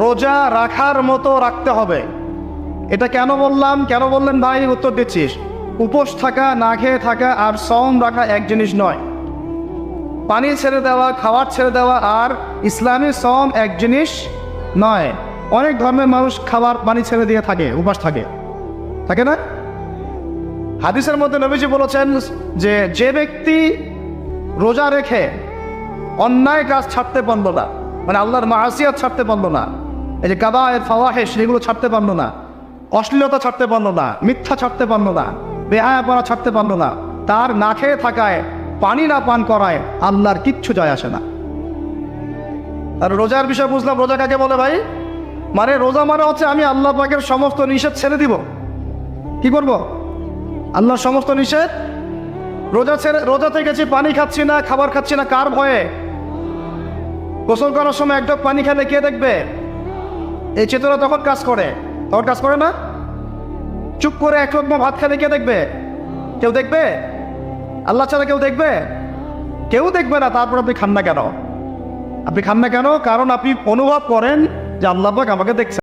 রোজা রাখার মতো রাখতে হবে। এটা কেন বললাম, কেন বললেন ভাই? উত্তর দিচ্ছিস। উপোস থাকা, না খেয়ে থাকা আর সওম রাখা এক জিনিস নয়। পানি ছেড়ে দেওয়া, খাবার ছেড়ে দেওয়া আর ইসলামী সওম এক জিনিস নয়। অনেক ধর্মের মানুষ খাবার পানি ছেড়ে দিয়ে থাকে, উপাস থাকে, থাকে না? হাদিসের মধ্যে নবীজি বলেছেন যে যে ব্যক্তি রোজা রেখে অন্যায় কাজ ছাড়তে পারলো না, মানে আল্লাহর মাসিয়াত ছাড়তে পারলো না, এই যে কাবায়ের ফাওয়াহিশ এগুলো ছাড়তে পারলো না, অশ্লীলতা ছাড়তে পারলো না, মিথ্যা ছাড়তে পারলো না, বেহায়াপনা ছাড়তে পারলো না, তার না খেয়ে থাকায়, পানি না পান করায় আল্লাহর কিচ্ছু যায় আসে না। আর রোজার বিষয় বুঝলাম। রোজা কাকে বলে ভাই? মানে রোজা মানে হচ্ছে আমি আল্লাহ পাকের সমস্ত নিষেধ ছেড়ে দিব। কি করব? আল্লাহর সমস্ত নিষেধ। রোজা থেকেছি, পানি খাচ্ছি না, খাবার খাচ্ছি না, কার ভয়ে? গোসল করার সময় এক ঢোক পানি খেলে কে দেখবে? এই চেতনা তখন কাজ করে, তখন কাজ করে না? চুপ করে এক লোকমা ভাত খেলে কে দেখবে? কেউ দেখবে? আল্লাহ ছাড়া কেউ দেখবে? কেউ দেখবে না। তারপর আপনি খান না কেন? আপনি খান না কেন? কারণ আপনি অনুভব করেন যে আল্লাহ পাক আমাকে দেখছেন।